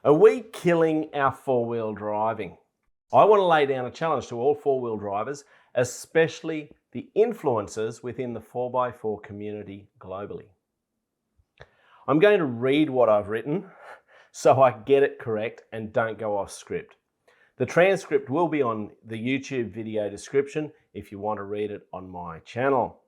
Are we killing our four-wheel driving? I want to lay down a challenge to all four-wheel drivers, especially the influencers within the 4x4 community globally. I'm going to read what I've written so I get it correct and don't go off script. The transcript will be on the YouTube video description if you want to read it on my channel.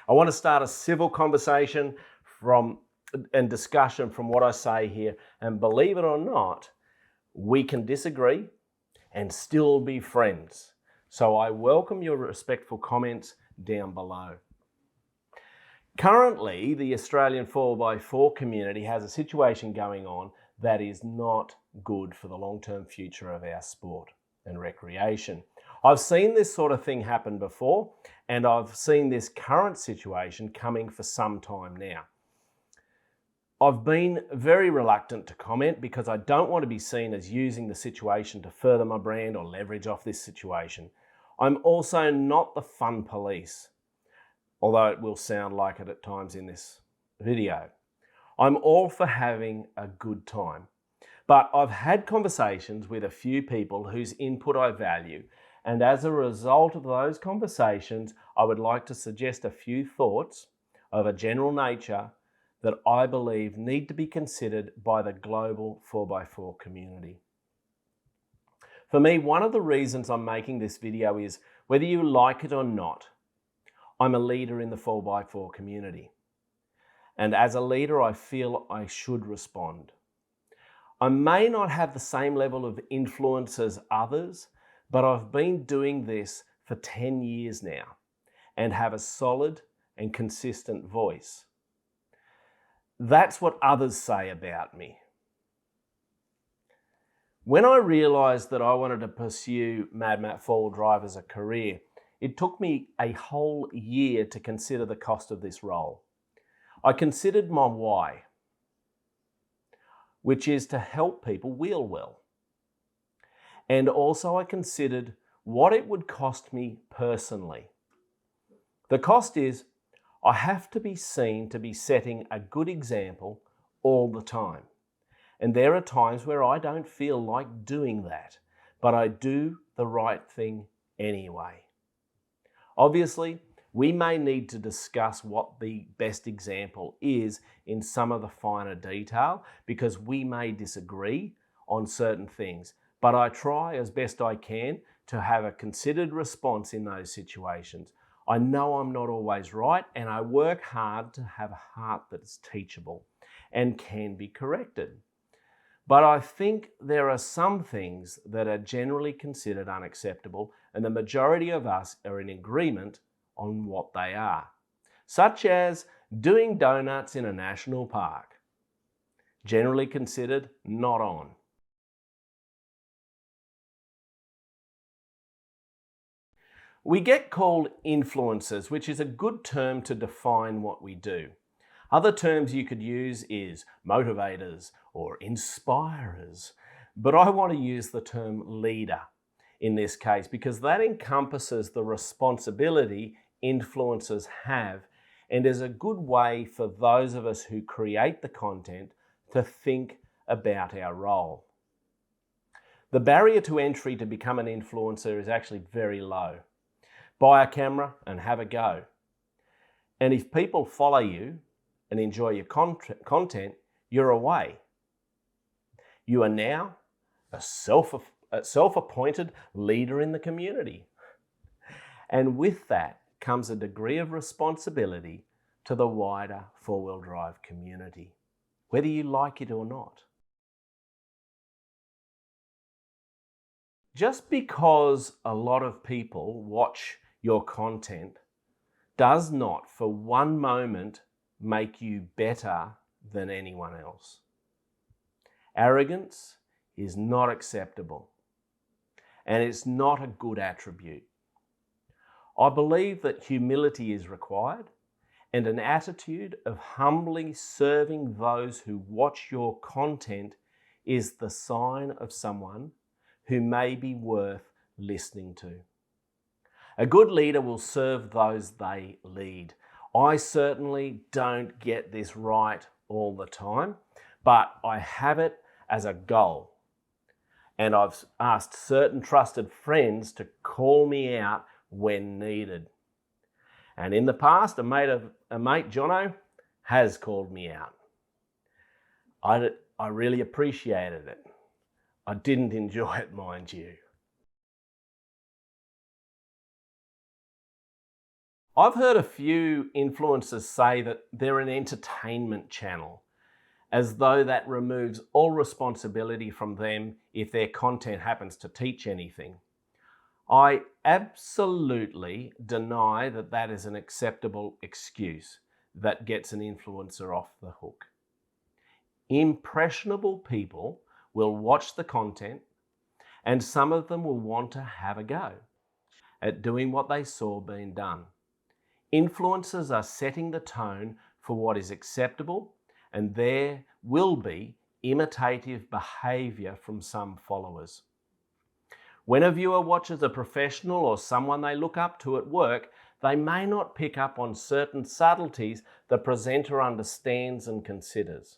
I want to start a civil conversation and discussion from what I say here, and believe it or not, we can disagree and still be friends. So I welcome your respectful comments down below. Currently, the Australian 4x4 community has a situation going on that is not good for the long-term future of our sport and recreation. I've seen this sort of thing happen before, and I've seen this current situation coming for some time now. I've been very reluctant to comment because I don't want to be seen as using the situation to further my brand or leverage off this situation. I'm also not the fun police, although it will sound like it at times in this video. I'm all for having a good time, but I've had conversations with a few people whose input I value, and as a result of those conversations, I would like to suggest a few thoughts of a general nature that I believe need to be considered by the global 4x4 community. For me, one of the reasons I'm making this video is, whether you like it or not, I'm a leader in the 4x4 community. And as a leader, I feel I should respond. I may not have the same level of influence as others, but I've been doing this for 10 years now and have a solid and consistent voice. That's what others say about me. When I realized that I wanted to pursue Mad Matt 4-wheel drive as a career, it took me a whole year to consider the cost of this role. I considered my why, which is to help people wheel well. And also I considered what it would cost me personally. The cost is, I have to be seen to be setting a good example all the time. And there are times where I don't feel like doing that, but I do the right thing anyway. Obviously, we may need to discuss what the best example is in some of the finer detail, because we may disagree on certain things, but I try as best I can to have a considered response in those situations. I know I'm not always right, and I work hard to have a heart that is teachable and can be corrected. But I think there are some things that are generally considered unacceptable, and the majority of us are in agreement on what they are, such as doing donuts in a national park, generally considered not on. We get called influencers, which is a good term to define what we do. Other terms you could use is motivators or inspirers, but I want to use the term leader in this case because that encompasses the responsibility influencers have and is a good way for those of us who create the content to think about our role. The barrier to entry to become an influencer is actually very low. Buy a camera and have a go. And if people follow you and enjoy your content, you're away. You are now a self-appointed leader in the community. And with that comes a degree of responsibility to the wider four-wheel drive community, whether you like it or not. Just because a lot of people watch your content does not for one moment make you better than anyone else. Arrogance is not acceptable, and it's not a good attribute. I believe that humility is required, and an attitude of humbly serving those who watch your content is the sign of someone who may be worth listening to. A good leader will serve those they lead. I certainly don't get this right all the time, but I have it as a goal. And I've asked certain trusted friends to call me out when needed. And in the past, a mate, Jono, has called me out. I really appreciated it. I didn't enjoy it, mind you. I've heard a few influencers say that they're an entertainment channel, as though that removes all responsibility from them if their content happens to teach anything. I absolutely deny that that is an acceptable excuse that gets an influencer off the hook. Impressionable people will watch the content, and some of them will want to have a go at doing what they saw being done. Influencers are setting the tone for what is acceptable, and there will be imitative behaviour from some followers. When a viewer watches a professional or someone they look up to at work, they may not pick up on certain subtleties the presenter understands and considers.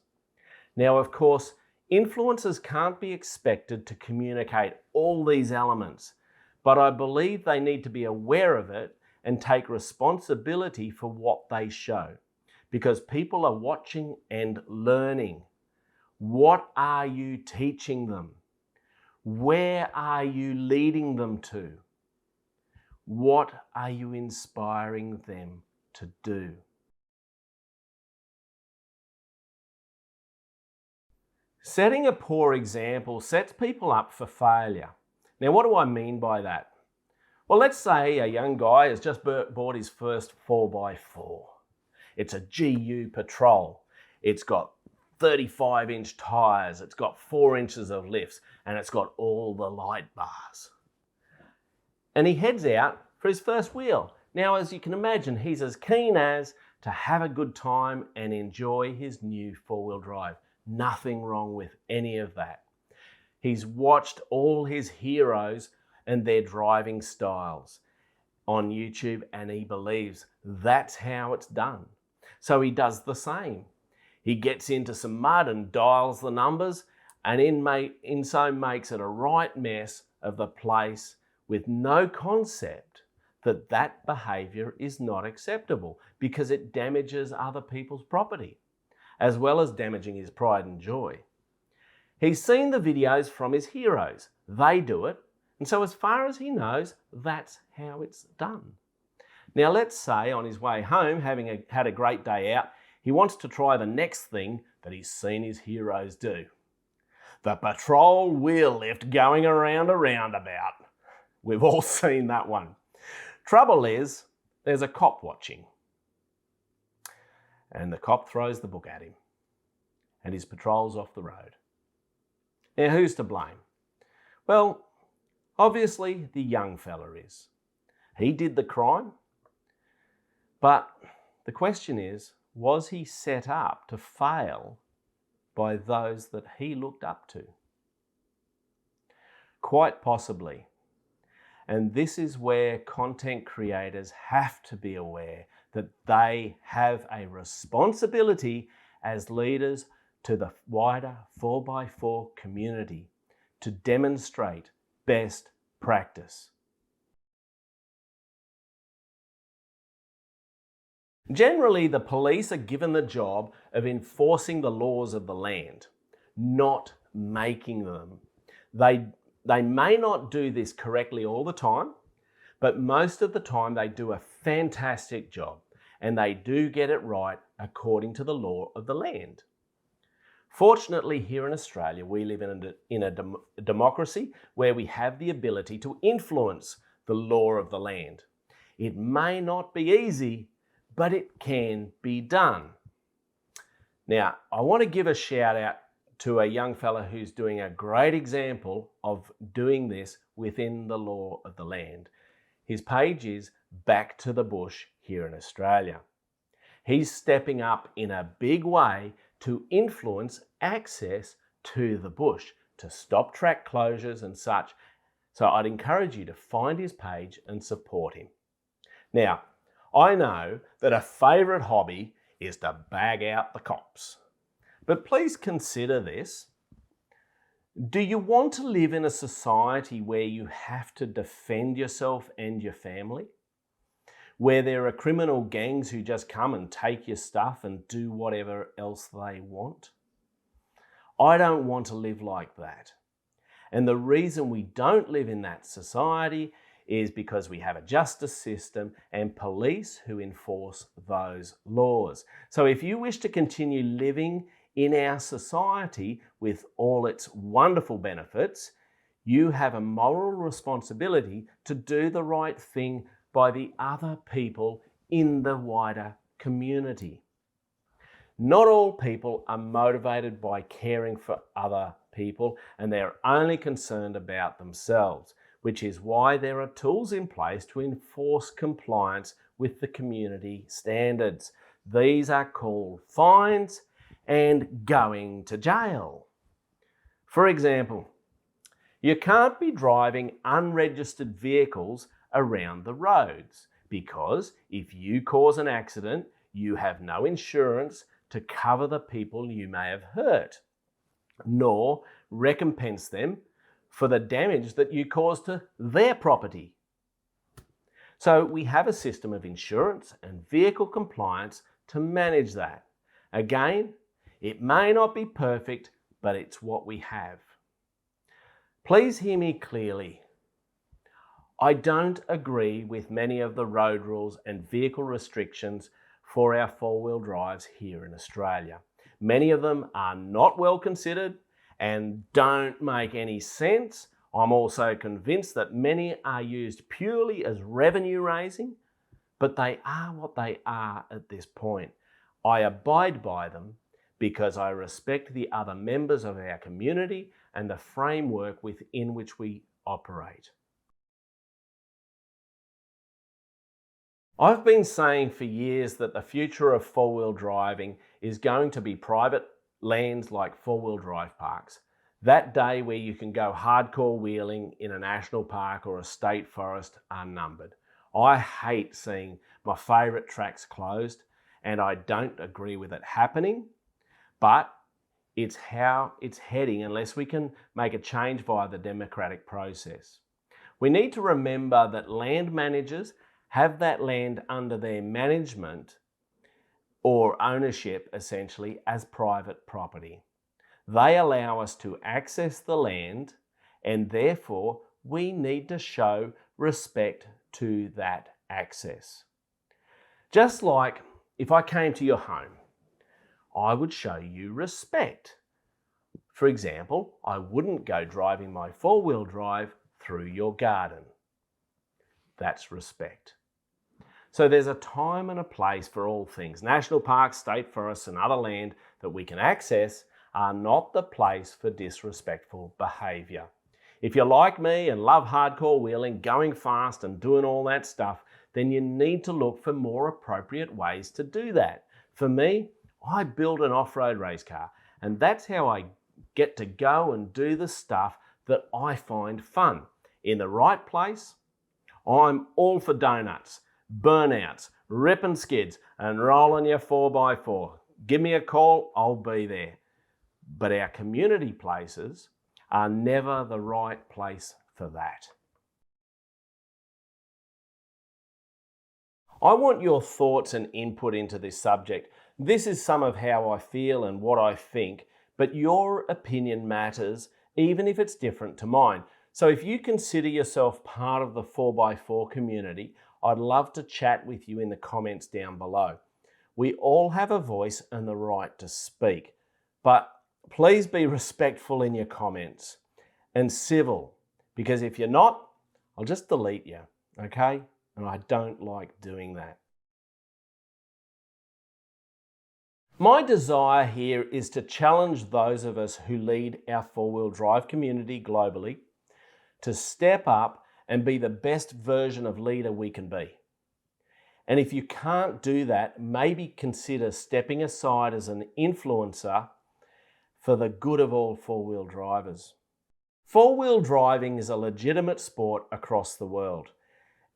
Now, of course, influencers can't be expected to communicate all these elements, but I believe they need to be aware of it and take responsibility for what they show, because people are watching and learning. What are you teaching them? Where are you leading them to? What are you inspiring them to do? Setting a poor example sets people up for failure. Now, what do I mean by that? Well, let's say a young guy has just bought his first 4x4. It's a GU Patrol. It's got 35-inch tyres, it's got 4 inches of lifts, and it's got all the light bars. And he heads out for his first wheel. Now, as you can imagine, he's as keen as to have a good time and enjoy his new four-wheel drive. Nothing wrong with any of that. He's watched all his heroes and their driving styles on YouTube, and he believes that's how it's done. So he does the same. He gets into some mud and dials the numbers, and in so makes it a right mess of the place with no concept that that behaviour is not acceptable, because it damages other people's property, as well as damaging his pride and joy. He's seen the videos from his heroes. They do it, and so as far as he knows, that's how it's done. Now, let's say on his way home, having had a great day out, he wants to try the next thing that he's seen his heroes do. The patrol wheel lift going around a roundabout. We've all seen that one. Trouble is, there's a cop watching. And the cop throws the book at him. And his patrol's off the road. Now, who's to blame? Well, obviously the young fella is. He did the crime. But the question is, was he set up to fail by those that he looked up to? Quite possibly. And this is where content creators have to be aware that they have a responsibility as leaders to the wider 4x4 community to demonstrate best practice. Generally, the police are given the job of enforcing the laws of the land, not making them. They may not do this correctly all the time, but most of the time they do a fantastic job, and they do get it right according to the law of the land. Fortunately, here in Australia, we live in a democracy where we have the ability to influence the law of the land. It may not be easy, but it can be done. Now, I want to give a shout out to a young fella who's doing a great example of doing this within the law of the land. His page is Back to the Bush here in Australia. He's stepping up in a big way to influence access to the bush, to stop track closures and such. So I'd encourage you to find his page and support him. Now, I know that a favourite hobby is to bag out the cops. But please consider this. Do you want to live in a society where you have to defend yourself and your family? Where there are criminal gangs who just come and take your stuff and do whatever else they want? I don't want to live like that. And the reason we don't live in that society is because we have a justice system and police who enforce those laws. So if you wish to continue living in our society with all its wonderful benefits, you have a moral responsibility to do the right thing by the other people in the wider community. Not all people are motivated by caring for other people, and they're only concerned about themselves, which is why there are tools in place to enforce compliance with the community standards. These are called fines and going to jail. For example, you can't be driving unregistered vehicles around the roads because if you cause an accident, you have no insurance to cover the people you may have hurt, nor recompense them for the damage that you caused to their property. So we have a system of insurance and vehicle compliance to manage that. Again, it may not be perfect, but it's what we have. Please hear me clearly. I don't agree with many of the road rules and vehicle restrictions for our four-wheel drives here in Australia. Many of them are not well considered and don't make any sense. I'm also convinced that many are used purely as revenue raising, but they are what they are at this point. I abide by them because I respect the other members of our community and the framework within which we operate. I've been saying for years that the future of four-wheel driving is going to be private lands like four-wheel drive parks. That day where you can go hardcore wheeling in a national park or a state forest are numbered. I hate seeing my favourite tracks closed, and I don't agree with it happening, but it's how it's heading unless we can make a change via the democratic process. We need to remember that land managers have that land under their management or ownership essentially as private property. They allow us to access the land, and therefore we need to show respect to that access. Just like if I came to your home, I would show you respect. For example, I wouldn't go driving my four-wheel drive through your garden. That's respect. So there's a time and a place for all things. National parks, state forests and other land that we can access are not the place for disrespectful behaviour. If you're like me and love hardcore wheeling, going fast and doing all that stuff, then you need to look for more appropriate ways to do that. For me, I build an off-road race car, and that's how I get to go and do the stuff that I find fun. In the right place, I'm all for donuts, burnouts, ripping skids and rolling your 4x4. Give me a call, I'll be there. But our community places are never the right place for that. I want your thoughts and input into this subject. This is some of how I feel and what I think, but your opinion matters even if it's different to mine. So if you consider yourself part of the 4x4 community, I'd love to chat with you in the comments down below. We all have a voice and the right to speak, but please be respectful in your comments and civil, because if you're not, I'll just delete you, okay? And I don't like doing that. My desire here is to challenge those of us who lead our four-wheel drive community globally to step up and be the best version of leader we can be. And if you can't do that, maybe consider stepping aside as an influencer for the good of all four-wheel drivers. Four-wheel driving is a legitimate sport across the world,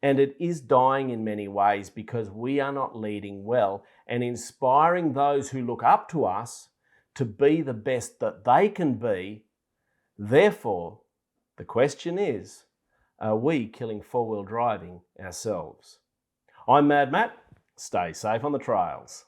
and it is dying in many ways because we are not leading well and inspiring those who look up to us to be the best that they can be Therefore, the question is, are we killing four-wheel driving ourselves? I'm Mad Matt. Stay safe on the trails.